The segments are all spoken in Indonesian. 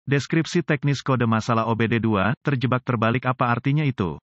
Deskripsi teknis kode masalah OBD2, terjebak terbalik apa artinya itu?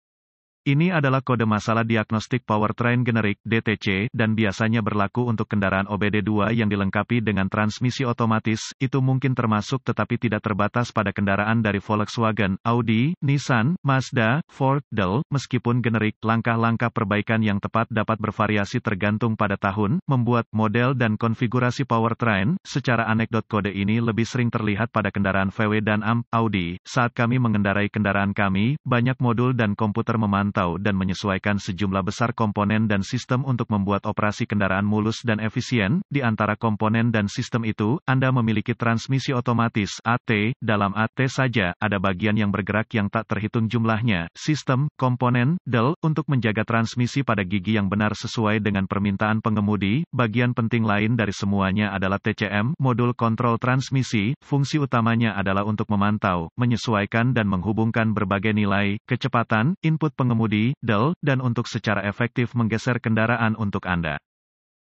Ini adalah kode masalah diagnostik powertrain generik (DTC) dan biasanya berlaku untuk kendaraan OBD2 yang dilengkapi dengan transmisi otomatis. Itu mungkin termasuk tetapi tidak terbatas pada kendaraan dari Volkswagen, Audi, Nissan, Mazda, Ford, Dell. Meskipun generik, langkah-langkah perbaikan yang tepat dapat bervariasi tergantung pada tahun, membuat, model dan konfigurasi powertrain. Secara anekdot kode ini lebih sering terlihat pada kendaraan VW dan Audi. Saat kami mengendarai kendaraan kami, banyak modul dan komputer memantau dan menyesuaikan sejumlah besar komponen dan sistem untuk membuat operasi kendaraan mulus dan efisien. Di antara komponen dan sistem itu, Anda memiliki transmisi otomatis (AT). Dalam AT saja, ada bagian yang bergerak yang tak terhitung jumlahnya. Sistem, komponen, del, untuk menjaga transmisi pada gigi yang benar sesuai dengan permintaan pengemudi. Bagian penting lain dari semuanya adalah TCM, modul kontrol transmisi. Fungsi utamanya adalah untuk memantau, menyesuaikan dan menghubungkan berbagai nilai, kecepatan, input pengemudi, del, dan untuk secara efektif menggeser kendaraan untuk Anda.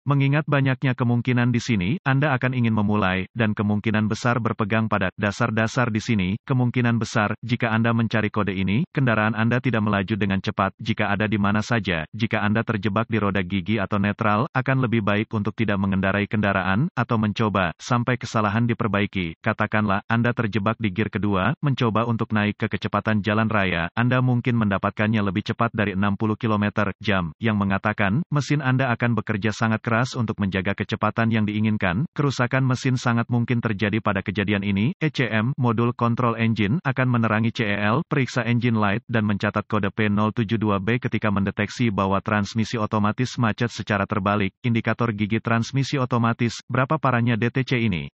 Mengingat banyaknya kemungkinan di sini, Anda akan ingin memulai, dan kemungkinan besar berpegang pada dasar-dasar di sini. Kemungkinan besar, jika Anda mencari kode ini, kendaraan Anda tidak melaju dengan cepat. Jika ada di mana saja, jika Anda terjebak di roda gigi atau netral, akan lebih baik untuk tidak mengendarai kendaraan, atau mencoba, sampai kesalahan diperbaiki. Katakanlah, Anda terjebak di gear kedua, mencoba untuk naik ke kecepatan jalan raya, Anda mungkin mendapatkannya lebih cepat dari 60 km/jam, yang mengatakan, mesin Anda akan bekerja sangat keras untuk menjaga kecepatan yang diinginkan. Kerusakan mesin sangat mungkin terjadi pada kejadian ini. ECM, modul control engine, akan menerangi CEL, periksa engine light, dan mencatat kode P072B ketika mendeteksi bahwa transmisi otomatis macet secara terbalik. Indikator gigi transmisi otomatis, berapa parahnya DTC ini?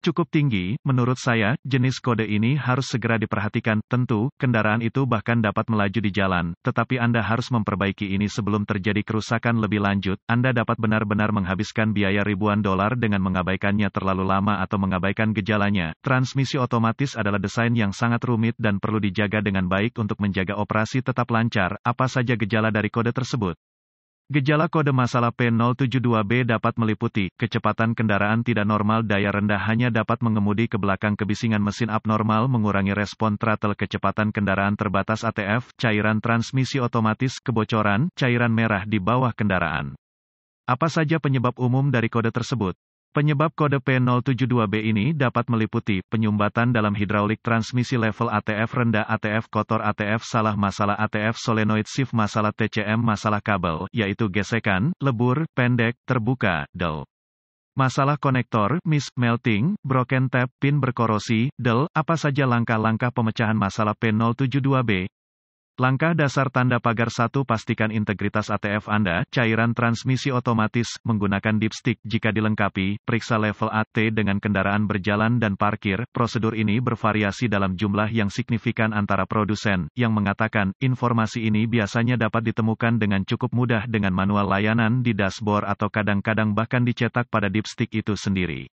Cukup tinggi, menurut saya. Jenis kode ini harus segera diperhatikan. Tentu, kendaraan itu bahkan dapat melaju di jalan, tetapi Anda harus memperbaiki ini sebelum terjadi kerusakan lebih lanjut. Anda dapat benar-benar menghabiskan biaya ribuan dolar dengan mengabaikannya terlalu lama atau mengabaikan gejalanya. Transmisi otomatis adalah desain yang sangat rumit dan perlu dijaga dengan baik untuk menjaga operasi tetap lancar. Apa saja gejala dari kode tersebut? Gejala kode masalah P072B dapat meliputi, kecepatan kendaraan tidak normal, daya rendah hanya dapat mengemudi ke belakang, kebisingan mesin abnormal, mengurangi respon throttle, kecepatan kendaraan terbatas ATF, cairan transmisi otomatis, kebocoran, cairan merah di bawah kendaraan. Apa saja penyebab umum dari kode tersebut? Penyebab kode P072B ini dapat meliputi, penyumbatan dalam hidraulik, transmisi level ATF rendah, ATF kotor, ATF salah, masalah ATF solenoid shift, masalah TCM, masalah kabel, yaitu gesekan, lebur, pendek, terbuka, del. Masalah konektor, melting, broken tap, pin berkorosi, del. Apa saja langkah-langkah pemecahan masalah P072B? Langkah dasar tanda pagar 1. Pastikan integritas ATF Anda, cairan transmisi otomatis, menggunakan dipstick jika dilengkapi, periksa level AT dengan kendaraan berjalan dan parkir. Prosedur ini bervariasi dalam jumlah yang signifikan antara produsen, yang mengatakan, informasi ini biasanya dapat ditemukan dengan cukup mudah dengan manual layanan di dashboard atau kadang-kadang bahkan dicetak pada dipstick itu sendiri.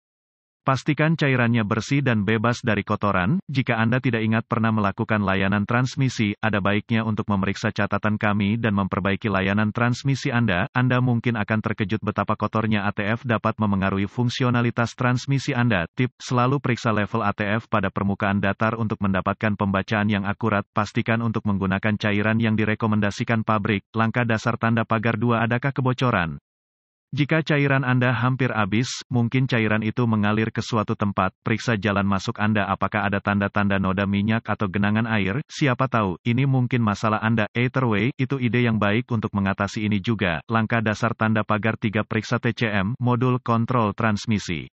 Pastikan cairannya bersih dan bebas dari kotoran. Jika Anda tidak ingat pernah melakukan layanan transmisi, ada baiknya untuk memeriksa catatan kami dan memperbaiki layanan transmisi Anda. Anda mungkin akan terkejut betapa kotornya ATF dapat memengaruhi fungsionalitas transmisi Anda. Tip, selalu periksa level ATF pada permukaan datar untuk mendapatkan pembacaan yang akurat. Pastikan untuk menggunakan cairan yang direkomendasikan pabrik. Langkah dasar tanda pagar 2. Adakah kebocoran? Jika cairan Anda hampir habis, mungkin cairan itu mengalir ke suatu tempat. Periksa jalan masuk Anda, apakah ada tanda-tanda noda minyak atau genangan air. Siapa tahu, ini mungkin masalah Anda. Either way, itu ide yang baik untuk mengatasi ini juga. Langkah dasar tanda pagar 3. Periksa TCM, modul kontrol transmisi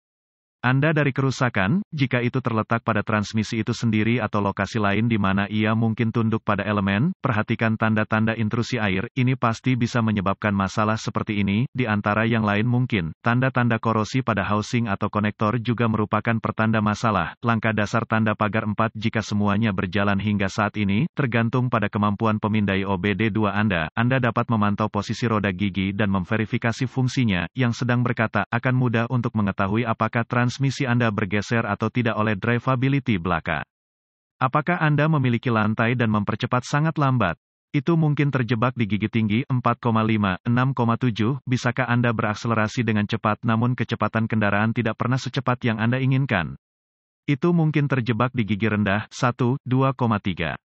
Anda dari kerusakan. Jika itu terletak pada transmisi itu sendiri atau lokasi lain di mana ia mungkin tunduk pada elemen, perhatikan tanda-tanda intrusi air. Ini pasti bisa menyebabkan masalah seperti ini. Di antara yang lain mungkin, tanda-tanda korosi pada housing atau konektor juga merupakan pertanda masalah. Langkah dasar tanda pagar 4. Jika semuanya berjalan hingga saat ini, tergantung pada kemampuan pemindai OBD2 Anda. Anda dapat memantau posisi roda gigi dan memverifikasi fungsinya, yang sedang berkata, akan mudah untuk mengetahui apakah transmisi Anda bergeser atau tidak oleh drivability belaka. Apakah Anda memiliki lantai dan mempercepat sangat lambat? Itu mungkin terjebak di gigi tinggi 4,5, 6,7. Bisakah Anda berakselerasi dengan cepat namun kecepatan kendaraan tidak pernah secepat yang Anda inginkan? Itu mungkin terjebak di gigi rendah, 1, 2,3.